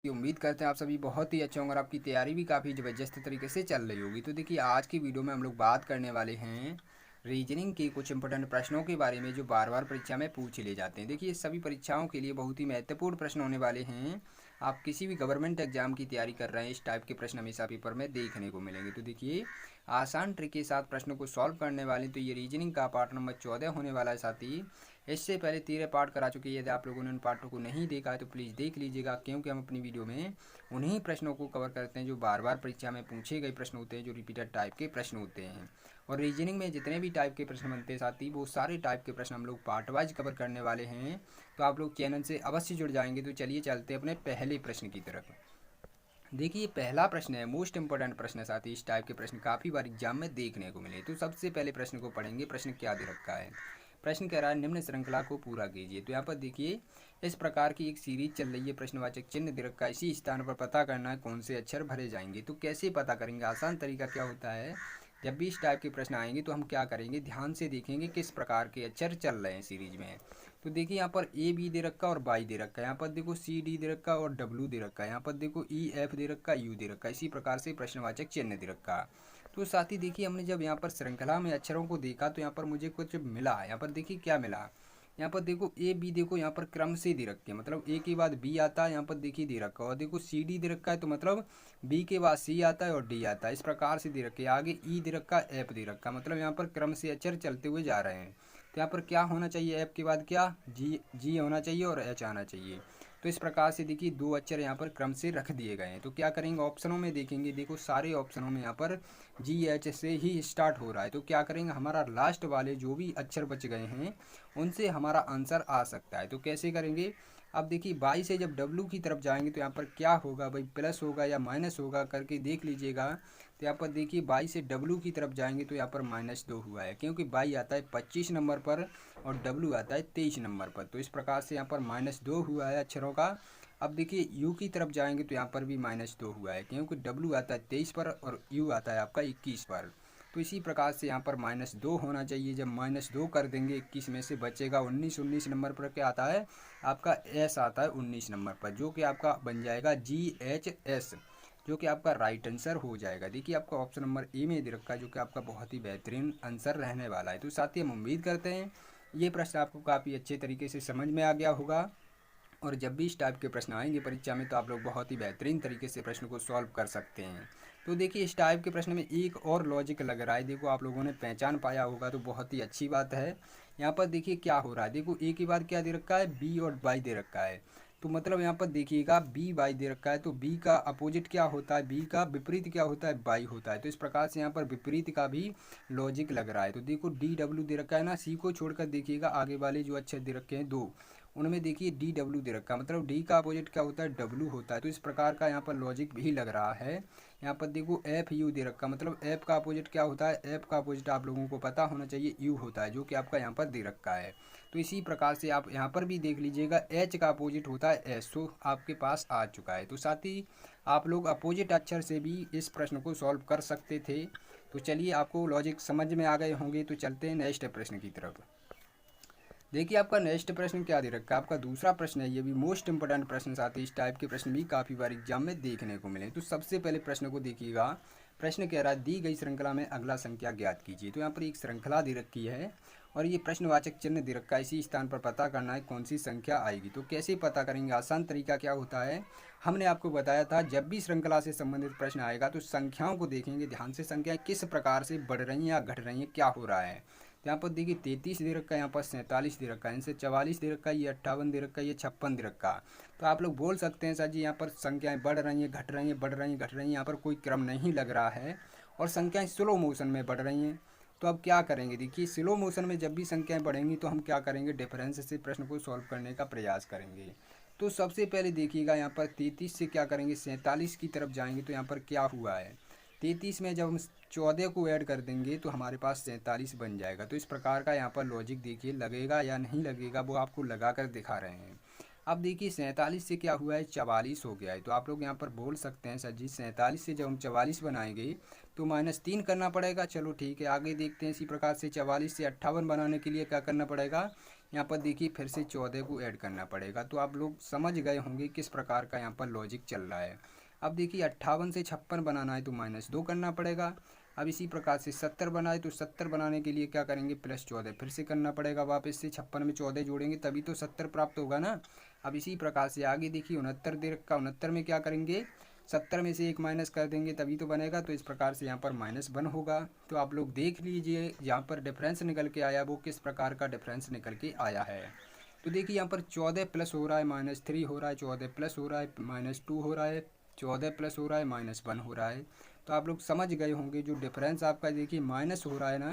उम्मीद करते हैं आप सभी बहुत ही अच्छे होंगे और आपकी तैयारी भी काफ़ी ज़बरदस्त तरीके से चल रही होगी। तो देखिए आज की वीडियो में हम लोग बात करने वाले हैं रीजनिंग के कुछ इंपॉर्टेंट प्रश्नों के बारे में जो बार बार परीक्षा में पूछ ले जाते हैं। देखिए सभी परीक्षाओं के लिए बहुत ही महत्वपूर्ण प्रश्न होने वाले हैं। आप किसी भी गवर्नमेंट एग्जाम की तैयारी कर रहे हैं, इस टाइप के प्रश्न हमेशा पेपर में देखने को मिलेंगे। तो देखिए आसान ट्रिक के साथ प्रश्नों को सॉल्व करने वाले तो ये रीजनिंग का पार्ट नंबर 14 होने वाला है। साथी इससे पहले 13 पार्ट करा चुके हैं। यदि आप लोगों ने उन पार्टों को नहीं देखा है तो प्लीज़ देख लीजिएगा, क्योंकि हम अपनी वीडियो में उन्हीं प्रश्नों को कवर करते हैं जो बार बार परीक्षा में पूछे गए प्रश्न होते हैं, जो रिपीटेड टाइप के प्रश्न होते हैं। और रीजनिंग में जितने भी टाइप के प्रश्न बनते हैं साथी, वो सारे टाइप के प्रश्न हम लोग पार्ट वाइज कवर करने वाले हैं। तो आप लोग चैनल से अवश्य जुड़ जाएंगे। तो चलिए चलते हैं अपने पहले प्रश्न की तरफ। देखिए पहला प्रश्न है, मोस्ट इंपॉर्टेंट प्रश्न है साथी। इस टाइप के प्रश्न काफ़ी बार एग्जाम में देखने को मिले। तो सबसे पहले प्रश्न को पढ़ेंगे। प्रश्न क्या दे रखा है? प्रश्न कह रहा है निम्न श्रृंखला को पूरा कीजिए। तो यहाँ पर देखिए इस प्रकार की एक सीरीज चल रही है, प्रश्नवाचक चिन्ह दे रखा है, इसी स्थान पर पता करना है कौन से अक्षर भरे जाएंगे। तो कैसे पता करेंगे? आसान तरीका क्या होता है, जब भी इस टाइप के प्रश्न आएंगे तो हम क्या करेंगे, ध्यान से देखेंगे किस प्रकार के अक्षर चल रहे हैं सीरीज में। तो देखिए यहाँ पर ए बी दे रखा और वाई दे रखा है, यहाँ पर देखो सी डी दे रखा और डब्ल्यू दे रखा है, यहाँ पर देखो ई एफ दे रखा, यू दे रखा, इसी प्रकार से प्रश्नवाचक चिन्ह दे रखा। तो साथ ही देखिए हमने जब यहाँ पर श्रृंखला में अक्षरों को देखा तो यहाँ पर मुझे कुछ मिला। यहाँ पर देखिए क्या मिला, यहाँ पर देखो ए बी देखो यहाँ पर क्रम से दे रखे हैं, मतलब ए के बाद बी आता है, यहाँ पर देखिए दे रखा है। और देखो सी डी दे रखा है तो मतलब बी के बाद सी आता है और डी आता है, इस प्रकार से दे रखे हैं। आगे ई दे रखा, एफ दे रखा, मतलब यहाँ पर क्रम से अक्षर चलते हुए जा रहे हैं। तो यहाँ पर क्या होना चाहिए, एफ के बाद क्या जी जी होना चाहिए और एच आना चाहिए। तो इस प्रकार से देखिए दो अक्षर यहाँ पर क्रम से रख दिए गए हैं। तो क्या करेंगे, ऑप्शनों में देखेंगे, देखो सारे ऑप्शनों में यहाँ पर जी एच से ही स्टार्ट हो रहा है। तो क्या करेंगे, हमारा लास्ट वाले जो भी अक्षर बच गए हैं उनसे हमारा आंसर आ सकता है। तो कैसे करेंगे, अब देखिए बाई से जब डब्लू की तरफ जाएंगे तो यहाँ पर क्या होगा भाई, प्लस होगा या माइनस होगा करके देख लीजिएगा। तो यहाँ पर देखिए बाई से डब्लू की तरफ जाएंगे तो यहाँ पर -2 हुआ है, क्योंकि बाई आता है 25 नंबर पर और डब्लू आता है 23 नंबर पर। तो इस प्रकार से यहाँ पर -2 हुआ है अक्षरों का। अब देखिए यू की तरफ जाएंगे तो यहाँ पर भी -2 हुआ है, क्योंकि डब्लू आता है 23 पर और यू आता है आपका 21 पर। तो इसी प्रकार से यहाँ पर -2 होना चाहिए। जब -2 कर देंगे 21 में से बचेगा 19, 19 नंबर पर क्या आता है आपका एस आता है 19 नंबर पर, जो कि आपका बन जाएगा GHS, जो कि आपका राइट आंसर हो जाएगा। देखिए आपका ऑप्शन नंबर ए में दे रखा है, जो कि आपका बहुत ही बेहतरीन आंसर रहने वाला है। तो साथ ही हम उम्मीद करते हैं ये प्रश्न आपको काफ़ी अच्छे तरीके से समझ में आ गया होगा, और जब भी इस टाइप के प्रश्न आएंगे परीक्षा में तो आप लोग बहुत ही बेहतरीन तरीके से प्रश्न को सॉल्व कर सकते हैं। तो देखिए इस टाइप के प्रश्न में एक और लॉजिक लग रहा है, देखो आप लोगों ने पहचान पाया होगा तो बहुत ही अच्छी बात है। यहाँ पर देखिए क्या हो रहा है, देखो ए के बाद क्या दे रखा है, बी और वाई दे रखा है। तो मतलब यहाँ पर देखिएगा बी वाई दे रखा है, तो बी का अपोजिट क्या होता है, बी का विपरीत क्या होता है, वाई होता है। तो इस प्रकार से यहाँ पर विपरीत का भी लॉजिक लग रहा है। तो देखो डी डब्ल्यू दे रखा है ना, सी को छोड़कर देखिएगा आगे वाले जो अक्षर दे रखे हैं दो, उनमें देखिए डी डब्ल्यू दे रखा, मतलब डी का अपोजिट क्या होता है, डब्ल्यू होता है। तो इस प्रकार का यहाँ पर लॉजिक भी लग रहा है। यहाँ पर देखो एफ यू दे रखा, मतलब एफ का अपोजिट क्या होता है, एफ का अपोजिट आप लोगों को पता होना चाहिए यू होता है, जो कि आपका यहाँ पर दे रखा है। तो इसी प्रकार से आप यहाँ पर भी देख लीजिएगा एच का अपोजिट होता है एस, तो आपके पास आ चुका है। तो साथ ही आप लोग अपोजिट अक्षर से भी इस प्रश्न को सॉल्व कर सकते थे। तो चलिए आपको लॉजिक समझ में आ गए होंगे, तो चलते हैं नेक्स्ट प्रश्न की तरफ। देखिए आपका नेक्स्ट प्रश्न क्या दे रखा है, आपका दूसरा प्रश्न है, ये भी मोस्ट इंपोर्टेंट प्रश्न साथ ही इस टाइप के प्रश्न भी काफ़ी बार एग्जाम में देखने को मिले। तो सबसे पहले प्रश्न को देखिएगा। प्रश्न कह रहा है दी गई श्रृंखला में अगला संख्या ज्ञात कीजिए। तो यहाँ पर एक श्रृंखला दे रखी है और ये प्रश्नवाचक चिन्ह दे रखा है, इसी स्थान पर पता करना है कौन सी संख्या आएगी। तो कैसे पता करेंगे, आसान तरीका क्या होता है, हमने आपको बताया था जब भी श्रृंखला से संबंधित प्रश्न आएगा तो संख्याओं को देखेंगे ध्यान से, संख्याएं किस प्रकार से बढ़ रही हैं या घट रही हैं, क्या हो रहा है। यहाँ पर देखिए 33 दे रखा है, यहाँ पर 47 दे रखा है, इनसे 44 दे रखा है, ये 58 दे रखा है, ये 56 दे रखा है। तो आप लोग बोल सकते हैं सर जी यहाँ पर संख्याएं बढ़ रही हैं, घट रही हैं, बढ़ रही हैं, घट रही हैं, यहाँ पर कोई क्रम नहीं लग रहा है और संख्याएं स्लो मोशन में बढ़ रही हैं। तो अब क्या करेंगे, देखिए स्लो मोशन में जब भी संख्याएं बढ़ेंगी तो हम क्या करेंगे, डिफरेंस से प्रश्न को सॉल्व करने का प्रयास करेंगे। तो सबसे पहले देखिएगा यहाँ पर 33 से क्या करेंगे, 47 की तरफ जाएंगे। तो यहाँ पर क्या हुआ है, 33 में जब हम 14 को ऐड कर देंगे तो हमारे पास 47 बन जाएगा। तो इस प्रकार का यहाँ पर लॉजिक देखिए लगेगा या नहीं लगेगा, वो आपको लगा कर दिखा रहे हैं। अब देखिए 47 से क्या हुआ है, 44 हो गया है। तो आप लोग यहाँ पर बोल सकते हैं सर जी 47 से जब हम 44 बनाएंगे तो -3 करना पड़ेगा। चलो ठीक है, आगे देखते हैं। इसी प्रकार से 44 से 58 बनाने के लिए क्या करना पड़ेगा, यहाँ पर देखिए फिर से 14 को ऐड करना पड़ेगा। तो आप लोग समझ गए होंगे किस प्रकार का यहाँ पर लॉजिक चल रहा है। अब देखिए 58 से 56 बनाना है तो -2 करना पड़ेगा। अब इसी प्रकार से 70 बनाए तो 70 बनाने के लिए क्या करेंगे, +14 फिर से करना पड़ेगा। वापस से 56 में 14 जोड़ेंगे तभी तो 70 प्राप्त होगा ना। अब इसी प्रकार से आगे देखिए 69 दे रखा, 69 में क्या करेंगे, 70 में से 1 माइनस कर देंगे तभी तो बनेगा। तो इस प्रकार से यहाँ पर -1 होगा। तो आप लोग देख लीजिए यहाँ पर डिफरेंस निकल के आया वो किस प्रकार का डिफरेंस निकल के आया है। तो देखिए यहाँ पर 14 प्लस हो रहा है -3 हो रहा है, 14 प्लस हो रहा है -2 हो रहा है, 14 प्लस हो रहा है -1 हो रहा है। तो आप लोग समझ गए होंगे जो डिफरेंस आपका देखिए माइनस हो रहा है ना,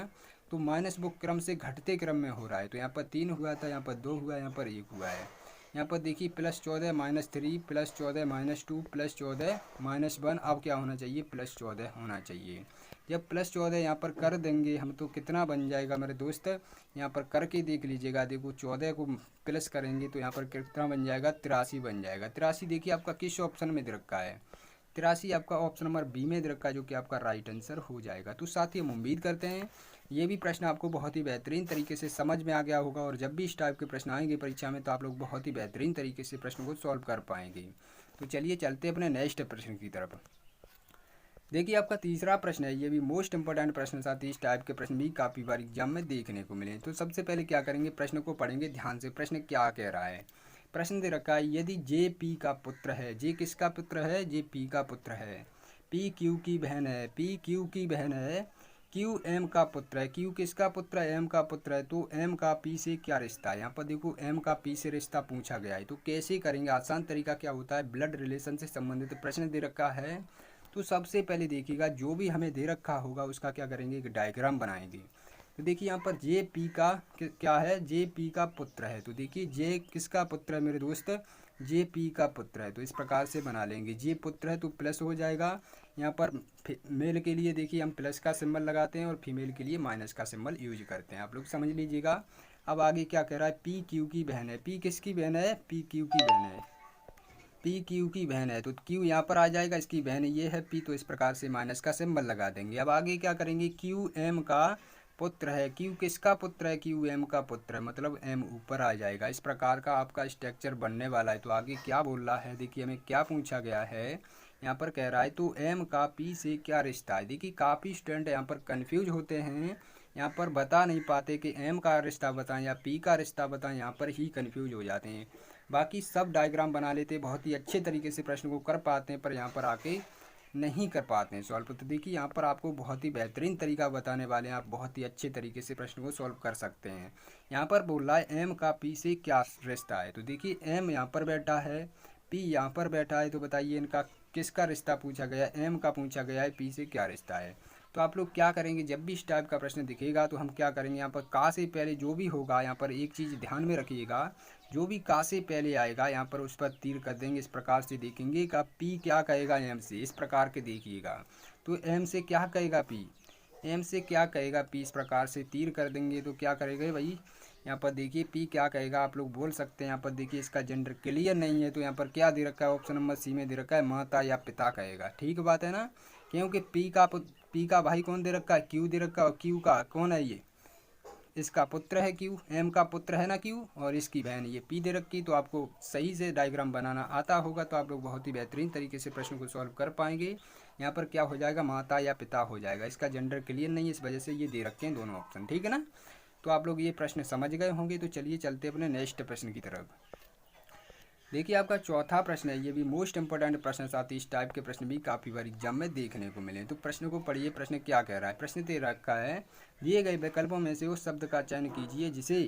तो माइनस वो क्रम से घटते क्रम में हो रहा है। तो यहाँ पर 3 हुआ था, यहाँ पर 2 हुआ, यहाँ पर 1 हुआ है। यहाँ पर देखिए +14 -3 +14 -2 +14 -1, अब क्या होना चाहिए, +14 होना चाहिए। जब +14 यहाँ पर कर देंगे हम तो कितना बन जाएगा मेरे दोस्त, यहाँ पर करके देख लीजिएगा। देखो 14 को प्लस करेंगे तो यहाँ पर कितना बन जाएगा, 83 बन जाएगा। 83 देखिए आपका किस ऑप्शन में दे रखा है, 83 आपका ऑप्शन नंबर बी में दे रखा है, जो कि आपका राइट आंसर हो जाएगा। तो साथ ही हम उम्मीद करते हैं ये भी प्रश्न आपको बहुत ही बेहतरीन तरीके से समझ में आ गया होगा, और जब भी इस टाइप के प्रश्न आएंगे परीक्षा में तो आप लोग बहुत ही बेहतरीन तरीके से प्रश्न को सॉल्व कर पाएंगे। तो चलिए चलते अपने नेक्स्ट प्रश्न की तरफ। देखिए आपका तीसरा प्रश्न है, ये भी मोस्ट इंपॉर्टेंट प्रश्न, साथ ही इस टाइप के प्रश्न भी काफ़ी बार एग्जाम में देखने को मिले। तो सबसे पहले क्या करेंगे, प्रश्न को पढ़ेंगे ध्यान से। प्रश्न क्या कह रहा है, प्रश्न दे रखा है, यदि जे पी का पुत्र है, जे किसका पुत्र है, जे पी का पुत्र है, पी क्यू की बहन है, पी क्यू की बहन है, क्यू एम का पुत्र है, क्यू किसका पुत्र है, एम का पुत्र है, तो एम का पी से क्या रिश्ता है। यहाँ पर देखो एम का पी से रिश्ता पूछा गया है, तो कैसे करेंगे, आसान तरीका क्या होता है, ब्लड रिलेशन से संबंधित प्रश्न दे रखा है। तो सबसे पहले देखिएगा जो भी हमें दे रखा होगा उसका क्या करेंगे, एक डायग्राम बनाएंगे। तो देखिए यहाँ पर जे पी का क्या है, जे पी का पुत्र है। तो देखिए जे किसका पुत्र है मेरे दोस्त, जे पी का पुत्र है। तो इस प्रकार से बना लेंगे, जे पुत्र है तो प्लस हो जाएगा। यहाँ पर मेल के लिए देखिए हम प्लस का सिंबल लगाते हैं और फीमेल के लिए माइनस का सिंबल यूज करते हैं, आप लोग समझ लीजिएगा। अब आगे क्या कह रहा है, पी क्यू की बहन है, पी किसकी बहन है, पी क्यू की बहन है, पी क्यू की बहन है। तो क्यू यहाँ पर आ जाएगा, इसकी बहन ये है पी, तो इस प्रकार से माइनस का सिंबल लगा देंगे। अब आगे क्या करेंगे, क्यू एम का पुत्र है, क्यू किसका पुत्र है, क्यू एम का पुत्र है, मतलब एम ऊपर आ जाएगा। इस प्रकार का आपका स्ट्रक्चर बनने वाला है। तो आगे क्या बोल रहा है, देखिए हमें क्या पूछा गया है, यहाँ पर कह रहा है तो एम का पी से क्या रिश्ता है। देखिए काफ़ी स्टूडेंट यहाँ पर कन्फ्यूज होते हैं, यहाँ पर बता नहीं पाते कि एम का रिश्ता बताएं या पी का रिश्ता बताएं, यहाँ पर ही कन्फ्यूज हो जाते हैं। बाकी सब डायग्राम बना लेते, बहुत ही अच्छे तरीके से प्रश्न को कर पाते हैं, पर यहाँ पर आके नहीं कर पाते हैं सॉल्व। तो देखिए यहाँ पर आपको बहुत ही बेहतरीन तरीका बताने वाले हैं, आप बहुत ही अच्छे तरीके से प्रश्न को सॉल्व कर सकते हैं। यहाँ पर बोल रहा है एम का पी से क्या रिश्ता है। तो देखिए एम यहाँ पर बैठा है, पी यहाँ पर बैठा है, तो बताइए इनका किसका रिश्ता पूछा गया, एम का पूछा गया है, पी से क्या रिश्ता है। तो आप लोग क्या करेंगे, जब भी इस टाइप का प्रश्न दिखेगा तो हम क्या करेंगे, यहाँ पर का से पहले जो भी होगा, यहाँ पर एक चीज़ ध्यान में रखिएगा, जो भी का से पहले आएगा यहाँ पर उस पर तीर कर देंगे। इस प्रकार से देखेंगे का पी क्या कहेगा एम से, इस प्रकार के देखिएगा। तो एम से क्या कहेगा पी, एम से क्या कहेगा पी, इस प्रकार से तीर कर देंगे। तो क्या करेगा भाई, यहाँ पर देखिए पी क्या कहेगा, आप लोग बोल सकते हैं। यहाँ पर देखिए इसका जेंडर क्लियर नहीं है, तो यहाँ पर क्या दे रखा है, ऑप्शन नंबर सी में दे रखा है माता या पिता कहेगा। ठीक बात है ना, क्योंकि पी का भाई कौन दे रखा है, क्यू दे रखा है, और क्यू का कौन है, ये इसका पुत्र है क्यू, एम का पुत्र है ना क्यू, और इसकी बहन ये पी दे रखी। तो आपको सही से डायग्राम बनाना आता होगा तो आप लोग बहुत ही बेहतरीन तरीके से प्रश्न को सॉल्व कर पाएंगे। यहाँ पर क्या हो जाएगा, माता या पिता हो जाएगा, इसका जेंडर क्लियर नहीं है, इस वजह से ये दे रखे हैं दोनों ऑप्शन। ठीक है ना, तो आप लोग ये प्रश्न समझ गए होंगे। तो चलिए चलते अपने नेक्स्ट प्रश्न की तरफ। देखिए आपका चौथा प्रश्न है, ये भी मोस्ट इंपॉर्टेंट प्रश्न, साथ ही इस टाइप के प्रश्न भी काफ़ी बार एग्जाम में देखने को मिले। तो प्रश्न को पढ़िए, प्रश्न क्या कह रहा है। प्रश्न दे रखा है, दिए गए विकल्पों में से उस शब्द का चयन कीजिए जिसे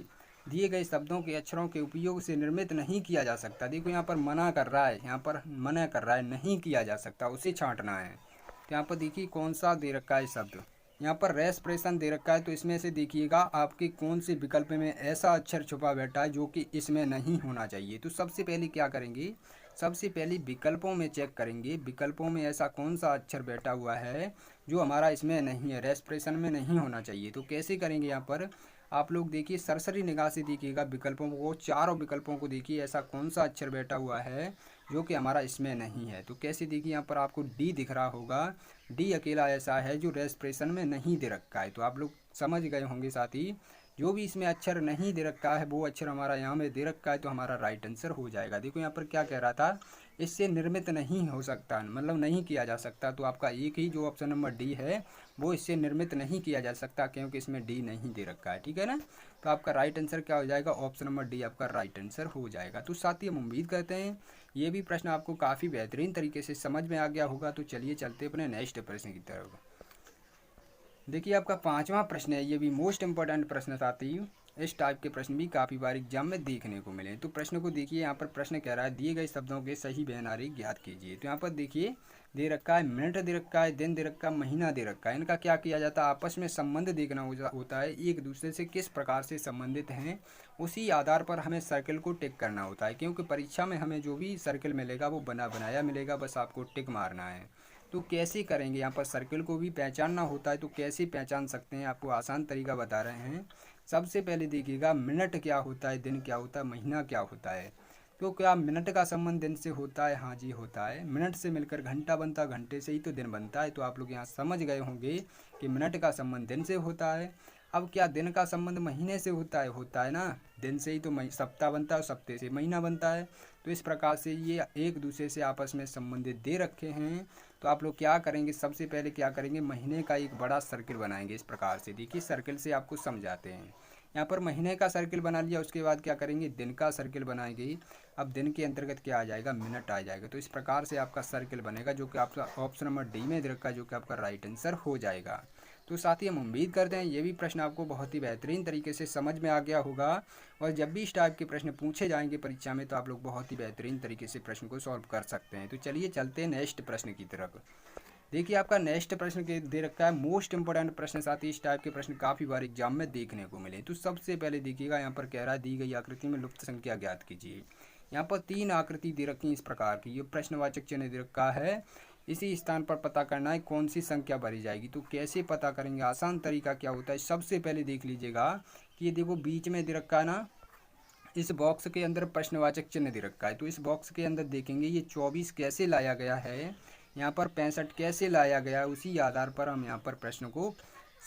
दिए गए शब्दों के अक्षरों के उपयोग से निर्मित नहीं किया जा सकता। देखो यहाँ पर मना कर रहा है, यहाँ पर मना कर रहा है, नहीं किया जा सकता, उसे छांटना है। तो यहाँ पर देखिए कौन सा दे रखा है शब्द, यहाँ पर रेस्पिरेशन दे रखा है। तो इसमें से देखिएगा आपके कौन से विकल्प में ऐसा अक्षर छुपा बैठा है जो कि इसमें नहीं होना चाहिए। तो सबसे पहले क्या करेंगे, सबसे पहले विकल्पों में चेक करेंगे, विकल्पों में ऐसा कौन सा अक्षर बैठा हुआ है जो हमारा इसमें नहीं है, रेस्पिरेशन में नहीं होना चाहिए। तो कैसे करेंगे, यहाँ पर आप लोग देखिए सरसरी निगाह से देखिएगा विकल्पों को, चारों विकल्पों को देखिए ऐसा कौन सा अक्षर बैठा हुआ है जो कि हमारा इसमें नहीं है। तो कैसे देखिए, यहाँ पर आपको डी दिख रहा होगा, डी अकेला ऐसा है जो रेस्पिरेशन में नहीं दे रखा है। तो आप लोग समझ गए होंगे साथ ही जो भी इसमें अक्षर नहीं दे रखा है वो अक्षर हमारा यहाँ में दे रखा है तो हमारा राइट आंसर हो जाएगा। देखो यहाँ पर क्या कह रहा था, इससे निर्मित नहीं हो सकता, मतलब नहीं किया जा सकता। तो आपका एक ही जो ऑप्शन नंबर डी है वो इससे निर्मित नहीं किया जा सकता, क्योंकि इसमें डी नहीं दे रखा है। ठीक है ना, तो आपका राइट आंसर क्या हो जाएगा, ऑप्शन नंबर डी आपका राइट आंसर हो जाएगा। तो साथ ही हम उम्मीद करते हैं ये भी प्रश्न आपको काफ़ी बेहतरीन तरीके से समझ में आ गया होगा। तो चलिए चलते अपने नेक्स्ट प्रश्न की तरफ। देखिए आपका 5वां प्रश्न है, ये भी मोस्ट इंपॉर्टेंट प्रश्न साथी। इस टाइप के प्रश्न भी काफ़ी बार एग्जाम में देखने को मिले। तो प्रश्न को देखिए, यहाँ पर प्रश्न कह रहा है दिए गए शब्दों के सही बयानारी ज्ञात कीजिए। तो यहाँ पर देखिए दे रखा है मिनट दे रखा है, दिन दे रखा है, महीना दे रखा है। इनका क्या किया जाता है, आपस में संबंध देखना होता है, एक दूसरे से किस प्रकार से संबंधित हैं उसी आधार पर हमें सर्कल को टिक करना होता है। क्योंकि परीक्षा में हमें जो भी सर्कल मिलेगा वो बना बनाया मिलेगा, बस आपको टिक मारना है। तो कैसे करेंगे, यहाँ पर सर्कल को भी पहचानना होता है। तो कैसे पहचान सकते हैं, आपको आसान तरीका बता रहे हैं। सबसे पहले देखिएगा मिनट क्या होता है, दिन क्या होता है, महीना क्या होता है। तो क्या मिनट का संबंध दिन से होता है, हाँ जी होता है। मिनट से मिलकर घंटा बनता, घंटे से ही तो दिन बनता है। तो आप लोग यहाँ समझ गए होंगे कि मिनट का संबंध दिन से होता है। अब क्या दिन का संबंध महीने से होता है ना, दिन से ही तो सप्ताह बनता है और सप्ताह से महीना बनता है। तो इस प्रकार से ये एक दूसरे से आपस में संबंधित दे रखे हैं। तो आप लोग क्या करेंगे, सबसे पहले क्या करेंगे, महीने का एक बड़ा सर्किल बनाएंगे। इस प्रकार से देखिए सर्किल से आपको समझाते हैं। यहाँ पर महीने का सर्किल बना लिया, उसके बाद क्या करेंगे, दिन का सर्किल बनाएंगे। अब दिन के अंतर्गत क्या आ जाएगा, मिनट आ जाएगा। तो इस प्रकार से आपका सर्किल बनेगा, जो कि आपका ऑप्शन नंबर डी में दे रखा है, जो कि आपका राइट आंसर हो जाएगा। तो साथ ही हम उम्मीद करते हैं ये भी प्रश्न आपको बहुत ही बेहतरीन तरीके से समझ में आ गया होगा। और जब भी इस टाइप के प्रश्न पूछे जाएंगे परीक्षा में तो आप लोग बहुत ही बेहतरीन तरीके से प्रश्न को सॉल्व कर सकते हैं। तो चलिए चलते हैं नेक्स्ट प्रश्न की तरफ। देखिए आपका नेक्स्ट प्रश्न के दे रखा है मोस्ट इंपोर्टेंट प्रश्न। साथ ही इस टाइप के प्रश्न काफ़ी बार एग्जाम में देखने को मिले। तो सबसे पहले देखिएगा, यहाँ पर कह रहा है दी गई आकृति में लुप्त संख्या ज्ञात कीजिए। यहाँ पर 3 आकृति दे रखी है इस प्रकार की, ये प्रश्नवाचक चिन्ह दे रखा है। इसी स्थान पर पता करना है कौन सी संख्या भरी जाएगी। तो कैसे पता करेंगे, आसान तरीका क्या होता है, सबसे पहले देख लीजिएगा कि ये देखो बीच में दे रखा है ना, इस बॉक्स के अंदर प्रश्नवाचक चिन्ह दे रखा है। तो इस बॉक्स के अंदर देखेंगे ये 24 कैसे लाया गया है, यहाँ पर 65 कैसे लाया गया है, उसी आधार पर हम यहाँ पर प्रश्न को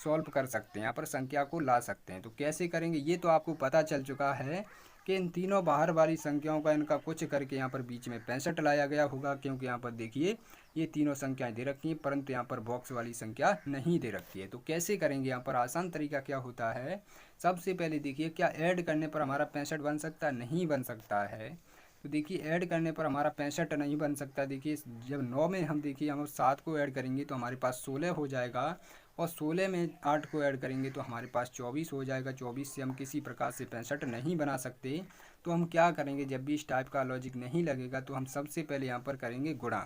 सॉल्व कर सकते हैं, यहाँ पर संख्या को ला सकते हैं। तो कैसे करेंगे, ये तो आपको पता चल चुका है कि इन तीनों बाहर वाली संख्याओं का इनका कुछ करके यहाँ पर बीच में 65 लाया गया होगा। क्योंकि यहाँ पर देखिए ये तीनों संख्याएं दे रखी हैं, परंतु यहाँ पर बॉक्स वाली संख्या नहीं दे रखी है। तो कैसे करेंगे, यहाँ पर आसान तरीका क्या होता है, सबसे पहले देखिए क्या ऐड करने पर हमारा 65 बन सकता है, नहीं बन सकता है। तो देखिए ऐड करने पर हमारा 65 नहीं बन सकता। देखिए जब 9 में हम देखिए हम 7 को ऐड करेंगे तो हमारे पास 16 हो जाएगा, और 16 में 8 को ऐड करेंगे तो हमारे पास 24 हो जाएगा। 24 से हम किसी प्रकार से 65 नहीं बना सकते। तो हम क्या करेंगे, जब भी इस टाइप का लॉजिक नहीं लगेगा तो हम सबसे पहले यहाँ पर करेंगे गुणा।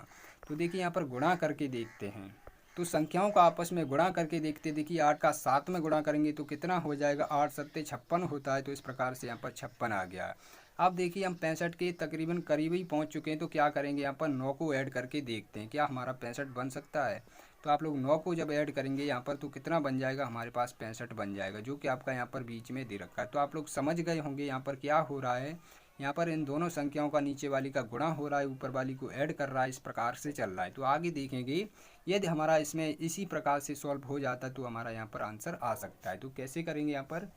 तो देखिए यहाँ पर गुणा करके देखते हैं। तो संख्याओं का आपस में गुणा करके देखते, देखिए 8 का 7 में गुणा करेंगे तो कितना हो जाएगा, 8 सत्ते 56 होता है। तो इस प्रकार से यहाँ पर 56 आ गया। अब देखिए हम 65 के तकरीबन करीब ही पहुँच चुके हैं। तो क्या करेंगे, यहाँ पर 9 को ऐड करके देखते हैं क्या हमारा 65 बन सकता है। तो आप लोग 9 को जब ऐड करेंगे यहाँ पर तो कितना बन जाएगा, हमारे पास 65 बन जाएगा, जो कि आपका यहाँ पर बीच में दे रखा है। तो आप लोग समझ गए होंगे यहाँ पर क्या हो रहा है, यहाँ पर इन दोनों संख्याओं का नीचे वाली का गुणा हो रहा है, ऊपर वाली को ऐड कर रहा है, इस प्रकार से चल रहा है। तो आगे देखेंगे यदि हमारा इसमें इसी प्रकार से सॉल्व हो जाता है तो हमारा यहाँ पर आंसर आ सकता है। तो कैसे करेंगे यहाँ पर,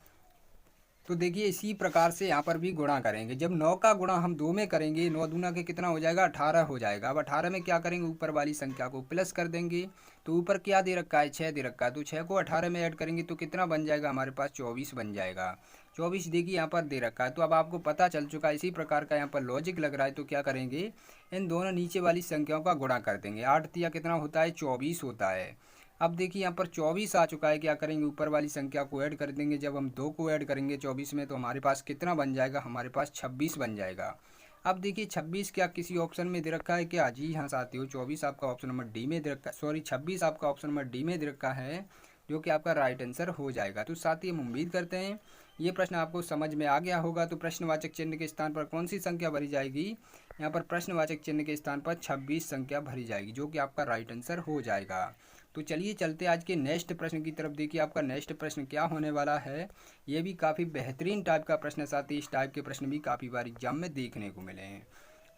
तो देखिए इसी प्रकार से यहाँ पर भी गुणा करेंगे। जब 9 का गुणा हम 2 में करेंगे, 9 दूना के कितना हो जाएगा, 18 हो जाएगा। अब 18 में क्या करेंगे, ऊपर वाली संख्या को प्लस कर देंगे। तो ऊपर क्या दे रखा है, 6 दे रखा है। तो 6 को 18 में ऐड करेंगे तो कितना बन जाएगा, हमारे पास 24 बन जाएगा। 24 देखिए यहाँ पर दे रखा है। तो अब आपको पता चल चुका है, इसी प्रकार का यहाँ पर लॉजिक लग रहा है। तो क्या करेंगे, इन दोनों नीचे वाली संख्याओं का गुणा कर देंगे। 8 तिया कितना होता है, 24 होता है। अब देखिए यहाँ पर 24 आ चुका है, क्या करेंगे, ऊपर वाली संख्या को ऐड कर देंगे। जब हम 2 को ऐड करेंगे 24 में तो हमारे पास कितना बन जाएगा, हमारे पास 26 बन जाएगा। अब देखिए 26 क्या किसी ऑप्शन में दे रखा है क्या, जी हाँ साथियों, 24 आपका ऑप्शन नंबर डी में दे रखा है, सॉरी 26 आपका ऑप्शन नंबर डी में दे रखा है, जो कि आपका राइट आंसर हो जाएगा। तो साथ ही हम उम्मीद करते हैं ये प्रश्न आपको समझ में आ गया होगा। तो प्रश्नवाचक चिन्ह के स्थान पर कौन सी संख्या भरी जाएगी, यहाँ पर प्रश्नवाचक चिन्ह के स्थान पर 26 संख्या भरी जाएगी, जो कि आपका राइट आंसर हो जाएगा। तो चलिए चलते आज के नेक्स्ट प्रश्न की तरफ। देखिए आपका नेक्स्ट प्रश्न क्या होने वाला है, ये भी काफ़ी बेहतरीन टाइप का प्रश्न। साथ ही इस टाइप के प्रश्न भी काफ़ी बार एग्जाम में देखने को मिले हैं।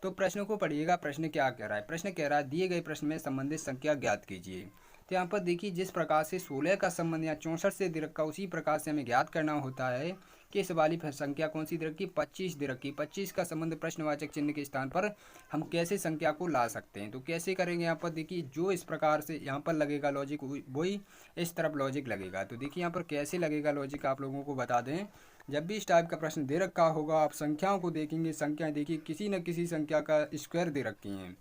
तो प्रश्न को पढ़िएगा, प्रश्न क्या कह रहा है। प्रश्न कह रहा है दिए गए प्रश्न में संबंधित संख्या ज्ञात कीजिए। तो यहाँ पर देखिए जिस प्रकार से 16 का संबंध या 64 से दे रखा उसी प्रकार से हमें ज्ञात करना होता है कि इस वाली संख्या कौन सी दे रखी, 25 दे रखी। 25 का संबंध प्रश्नवाचक चिन्ह के स्थान पर हम कैसे संख्या को ला सकते हैं। तो कैसे करेंगे, यहाँ पर देखिए जो इस प्रकार से यहाँ पर लगेगा लॉजिक वही इस तरफ लॉजिक लगेगा। तो देखिए यहाँ पर कैसे लगेगा लॉजिक आप लोगों को बता दें। जब भी इस टाइप का प्रश्न दे रखा होगा आप संख्याओं को देखेंगे, संख्याएं देखिए किसी न किसी संख्या का स्क्वायर दे रखी हैं।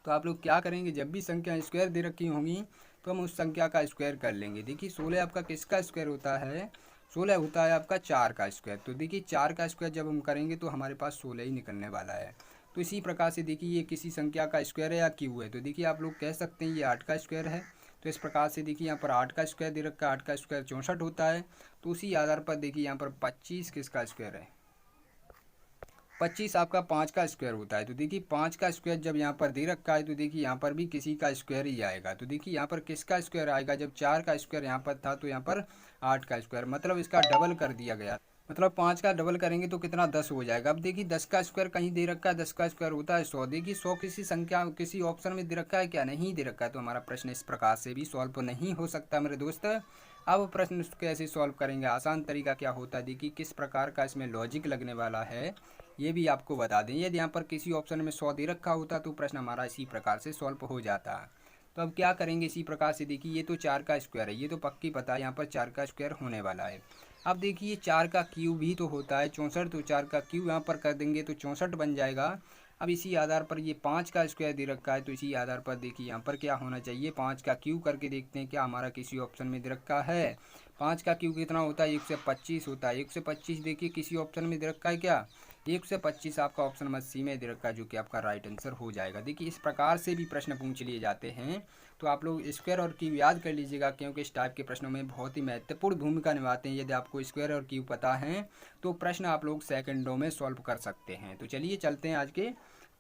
तो आप लोग क्या करेंगे, जब भी संख्या स्क्वायर दे रखी होंगी तो हम उस संख्या का स्क्वायर कर लेंगे। देखिए 16 आपका किसका स्क्वायर होता है, 16 होता है आपका 4 का स्क्वायर। तो देखिए 4 का स्क्वायर जब हम करेंगे तो हमारे पास 16 ही निकलने वाला है। तो इसी प्रकार से देखिए ये किसी संख्या का स्क्वायर है या क्यू है। तो देखिए आप लोग कह सकते हैं ये 8 का स्क्वायर है। तो इस प्रकार से देखिए यहाँ पर 8 का स्क्वायर दे रखा है, 8 का स्क्वायर 64 होता है। तो उसी आधार पर देखिए यहाँ पर 25 किसका स्क्वायर है, 25 आपका 5 का स्क्वायर होता है। तो देखिए 5 का स्क्वायर जब यहाँ पर दे रखा है तो देखिए यहाँ पर भी किसी का स्क्वायर ही आएगा। तो देखिए यहाँ पर किसका स्क्वायर आएगा, जब 4 का स्क्वायर यहाँ पर था तो यहाँ पर 8 का स्क्वायर, मतलब इसका डबल कर दिया गया। मतलब 5 का डबल करेंगे तो कितना 10 हो जाएगा। अब देखिए 10 का स्क्वायर कहीं दे रखा है, 10 का स्क्वायर होता है 100। देखिए 100 किसी संख्या किसी ऑप्शन में दे रखा है क्या, नहीं दे रखा है। तो हमारा प्रश्न इस प्रकार से भी सॉल्व नहीं हो सकता मेरे दोस्त। अब प्रश्न कैसे सॉल्व करेंगे, आसान तरीका क्या होता है, देखिए किस प्रकार का इसमें लॉजिक लगने वाला है ये भी आपको बता दें। यदि यहाँ पर किसी ऑप्शन में 100 दे रखा होता तो प्रश्न हमारा इसी प्रकार से सॉल्व हो जाता। तो अब क्या करेंगे, इसी प्रकार से देखिए ये तो 4 का स्क्वायर है, ये तो पक्की पता है यहाँ पर 4 का स्क्वायर होने वाला है। अब देखिए 4 का क्यूब भी तो होता है 64, तो 4 का क्यूब यहाँ पर कर देंगे तो 64 बन जाएगा। अब इसी आधार पर ये 5 का स्क्वायर दे रखा है, तो इसी आधार पर देखिए यहाँ पर क्या होना चाहिए, 5 का क्यूब करके देखते हैं क्या हमारा किसी ऑप्शन में दे रखा है। 5 का क्यूब कितना होता है, 125 होता है। 125 देखिए किसी ऑप्शन में दे रखा है क्या, 125 आपका ऑप्शन नंबर सी में दे रखा है, जो कि आपका राइट आंसर हो जाएगा। देखिए इस प्रकार से भी प्रश्न पूछ लिए जाते हैं। तो आप लोग स्क्वायर और क्यूब याद कर लीजिएगा, क्योंकि इस टाइप के प्रश्नों में बहुत ही महत्वपूर्ण भूमिका निभाते हैं। यदि आपको स्क्वायर और क्यूब पता है तो प्रश्न आप लोग सेकंडों में सॉल्व कर सकते हैं। तो चलिए चलते हैं आज के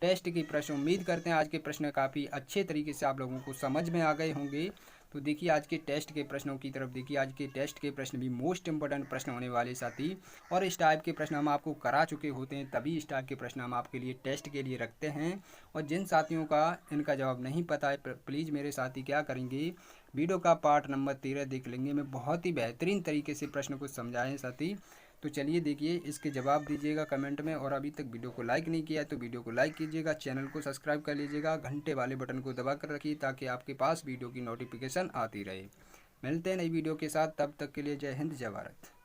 टेस्ट के प्रश्न। उम्मीद करते हैं आज के प्रश्न काफ़ी अच्छे तरीके से आप लोगों को समझ में आ गए होंगे। तो देखिए आज के टेस्ट के प्रश्नों की तरफ देखिए, आज के टेस्ट के प्रश्न भी मोस्ट इंपॉर्टेंट प्रश्न होने वाले साथी। और इस टाइप के प्रश्न हम आपको करा चुके होते हैं, तभी इस टाइप के प्रश्न हम आपके लिए टेस्ट के लिए रखते हैं। और जिन साथियों का इनका जवाब नहीं पता है प्लीज़ मेरे साथी क्या करेंगे, वीडियो का पार्ट नंबर 13 देख लेंगे। मैं बहुत ही बेहतरीन तरीके से प्रश्न को समझाएं साथी। तो चलिए देखिए इसके जवाब दीजिएगा कमेंट में। और अभी तक वीडियो को लाइक नहीं किया है तो वीडियो को लाइक कीजिएगा, चैनल को सब्सक्राइब कर लीजिएगा, घंटे वाले बटन को दबा कर रखिए ताकि आपके पास वीडियो की नोटिफिकेशन आती रहे। मिलते हैं नई वीडियो के साथ, तब तक के लिए जय हिंद जय भारत।